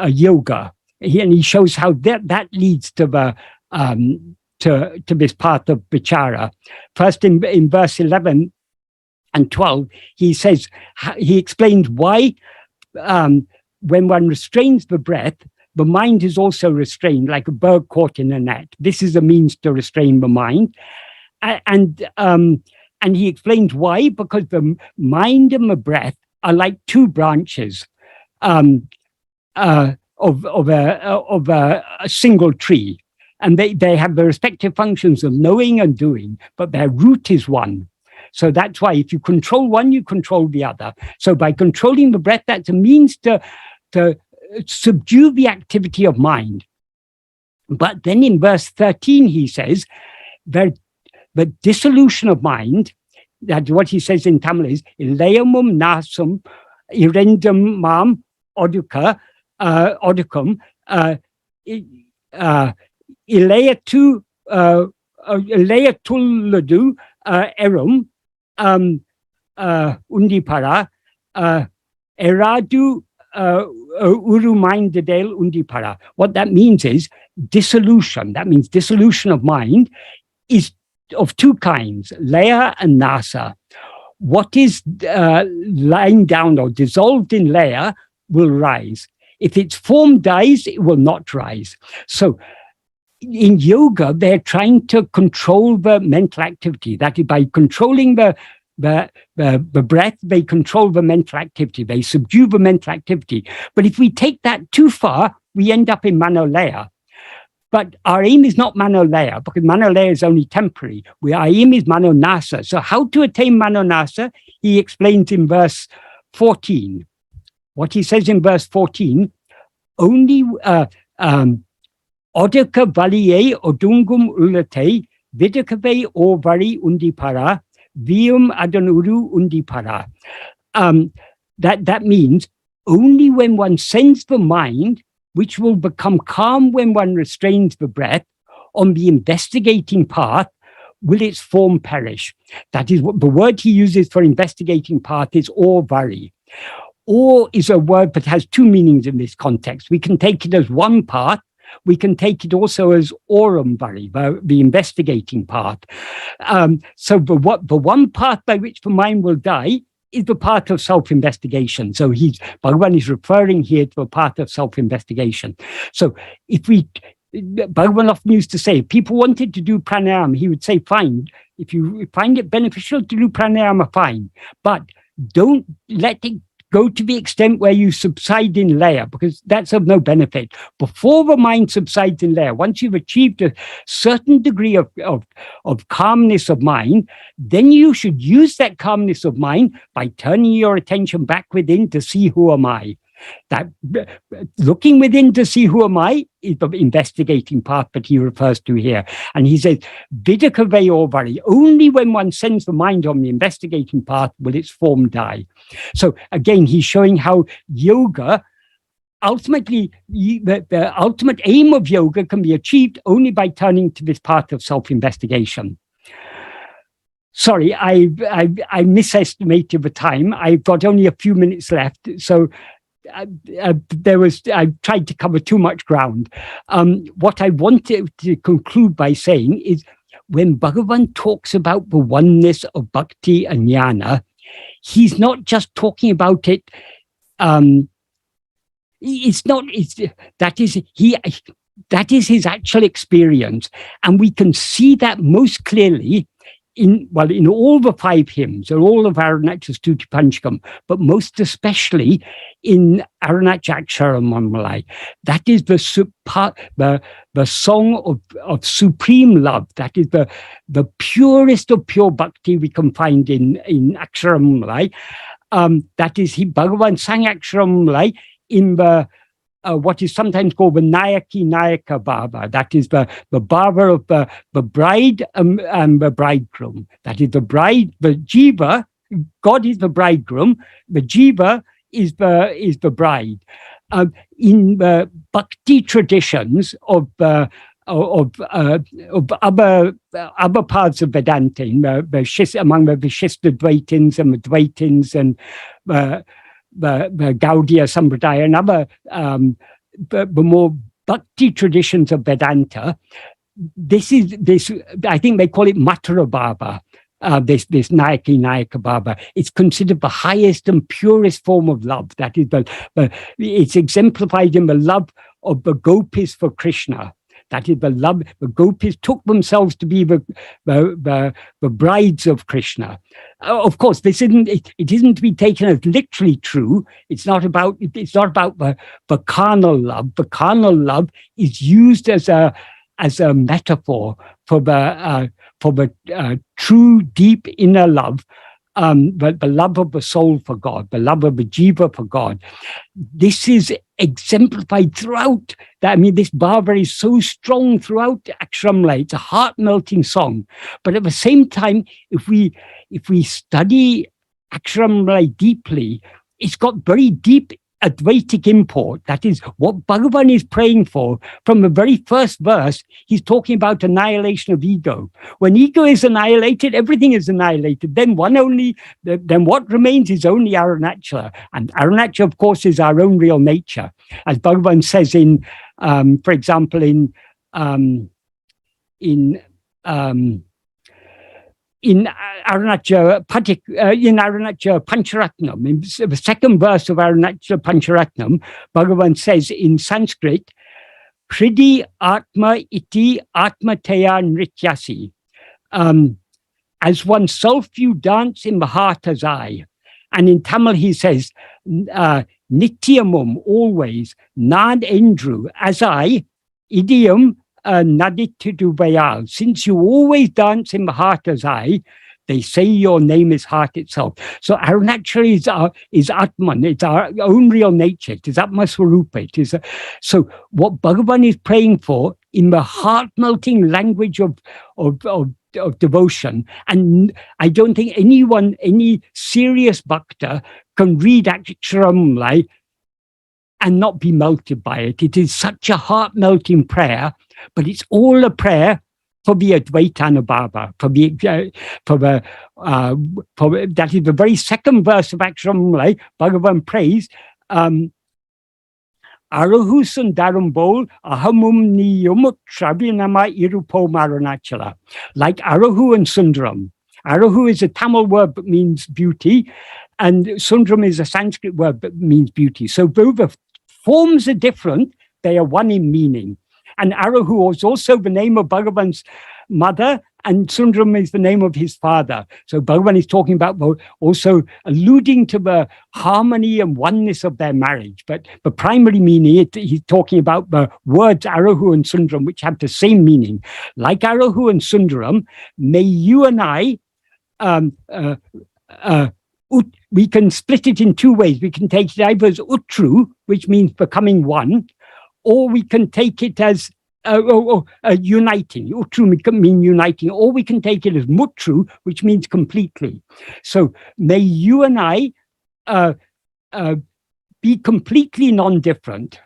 yoga, and he shows how that leads to the to this path of vichara. First, in verse 11 and 12, he says, he explains why when one restrains the breath, the mind is also restrained, like a bird caught in a net. This is a means to restrain the mind, and he explains why, because the mind and the breath are like 2 branches of a single tree. And they have the respective functions of knowing and doing, but their root is one. So that's why if you control one, you control the other. So by controlling the breath, that's a means to subdue the activity of mind. But then in verse 13, he says, the dissolution of mind, that's what he says in Tamil is, ilayamum nasum irendum mam oduka odukum ilayatulladu erum undipara eradu urumindadel undipara. What that means is dissolution. That means dissolution of mind is of 2 kinds, laya and nasa. What is lying down or dissolved in laya will rise. If its form dies, it will not rise. So in yoga, they're trying to control the mental activity. That is, by controlling the breath, they control the mental activity. They subdue the mental activity. But if we take that too far, we end up in manolaya. But our aim is not manolaya, because manolaya is only temporary. Our aim is manonasa. So how to attain manonasa, he explains in verse 14. What he says in verse 14, only Odaka valiye odungum ulate, vidakave ovari undipara, vium adanuru undipara. That means only when one sends the mind, which will become calm when one restrains the breath, on the investigating path, will its form perish. That is what the word he uses for investigating path is or-vari. Or is a word that has two meanings in this context. We can take it as one path. We can take it also as orum-vari, the investigating path. So the one path by which the mind will die is the path of self-investigation. So Bhagavan is referring here to the path of self-investigation. So Bhagavan often used to say, if people wanted to do pranayama, he would say, fine. If you find it beneficial to do pranayama, fine. But don't let it go to the extent where you subside in laya, because that's of no benefit. Before the mind subsides in laya, once you've achieved a certain degree of calmness of mind, then you should use that calmness of mind by turning your attention back within to see who am I. That looking within to see who am I is the investigating path that he refers to here. And he says, Vidakave ovari, only when one sends the mind on the investigating path will its form die. So again, he's showing how yoga, ultimately, the ultimate aim of yoga can be achieved only by turning to this path of self-investigation. Sorry, I misestimated the time. I've got only a few minutes left. So I tried to cover too much ground. What I wanted to conclude by saying is, when Bhagavan talks about the oneness of Bhakti and Jnana, he's not just talking about it. That is his actual experience, and we can see that most clearly in all the 5 hymns, or all of Arunachala Stuti Panchakam, but most especially in Arunachala Ashrama. That is the song of supreme love. That is the purest of pure bhakti we can find in Ashrama. That is, Bhagavan sang Ashrama in the what is sometimes called the Nayaka Bhava. That is the bhava of the bride and the bridegroom. That is the bride, the jiva. God is the bridegroom. The jiva is the bride. In the bhakti traditions of other parts of Vedanta, among the Vishista Dvaitins and the Dvaitins and the Gaudiya Sampradaya and other the more bhakti traditions of Vedanta, this I think they call it Matara Bhava, this Nayaka Bhava. It's considered the highest and purest form of love. That is it's exemplified in the love of the gopis for Krishna. That is the love. The gopis took themselves to be the brides of Krishna. Of course, it isn't to be taken as literally true. It's not about the carnal love. The carnal love is used as a metaphor for the true, deep inner love. But the love of the soul for God, the love of the jiva for God. This is exemplified throughout. This bhava is so strong throughout Ashrama. It's a heart-melting song. But at the same time, if we study Ashrama deeply, it's got very deep Advaitic import. That is what Bhagavan is praying for. From the very first verse, he's talking about annihilation of ego. When ego is annihilated, everything is annihilated. Then what remains is only Arunachala. And Arunachala, of course, is our own real nature. As Bhagavan says in, for example, in Arunachala Pancharatnam, in the second verse of Arunachala Pancharatnam, Bhagavan says in Sanskrit, Pridi Atma iti Atmataya Nrityasi. As oneself you dance in the heart as I. And in Tamil he says, Nityamum, always, Nad Endru, as I, idiom, Nadittu Bayal. Since you always dance in the heart as I, They say your name is heart itself. So Arunachala is Atman. It's our own real nature. It is Atma-swarupa. It is so what Bhagavan is praying for in the heart-melting language of devotion. And I don't think any serious bhakta can read Aksharamla and not be melted by it. It is such a heart-melting prayer, but it's all a prayer for the Advaita Anubhava, that is the very second verse of Aksharamla. Bhagavan prays, Arahu Sundaram Bol Ahamum Niyumut Shravinama Irupo Arunachala. Like Arahu and Sundaram. Arahu is a Tamil word that means beauty, and Sundaram is a Sanskrit word that means beauty. So both the forms are different, they are one in meaning. And Arahu is also the name of Bhagavan's mother, and Sundaram is the name of his father. So Bhagavan is talking about, also alluding to the harmony and oneness of their marriage. But the primary meaning, he's talking about the words Arahu and Sundaram, which have the same meaning. Like Arahu and Sundaram, may you and I, we can split it in two ways. We can take it either as utru, which means becoming one, or we can take it as uniting. Utru can mean uniting, or we can take it as mutru, which means completely. So may you and I be completely non-different.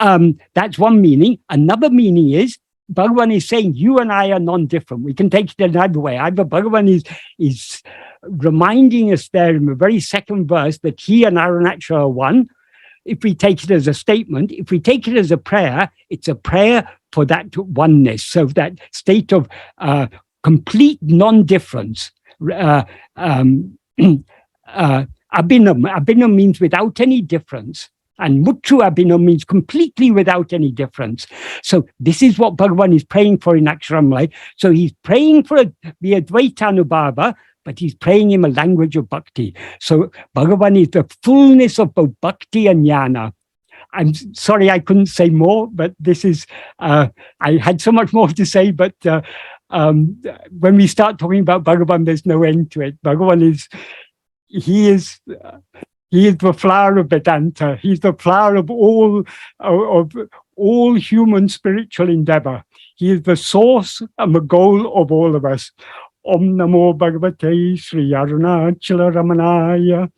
That's one meaning. Another meaning is Bhagavan is saying you and I are non-different. We can take it another way. Either Bhagavan is reminding us there in the very second verse that he and Arunachala are one. If we take it as a statement, if we take it as a prayer, it's a prayer for that oneness, so that state of complete non-difference. Abhinam means without any difference, and Mutru Abhinam means completely without any difference. So this is what Bhagavan is praying for in Aksharamla. So he's praying for the Advaita Anubhava, but he's praying in a language of bhakti. So Bhagavan is the fullness of both bhakti and jnana. I'm sorry I couldn't say more, but this is, I had so much more to say, but when we start talking about Bhagavan, there's no end to it. Bhagavan he is the flower of Vedanta. He's the flower of all human spiritual endeavor. He is the source and the goal of all of us. Om Namo Bhagavate Sri Arunachala Ramanaya.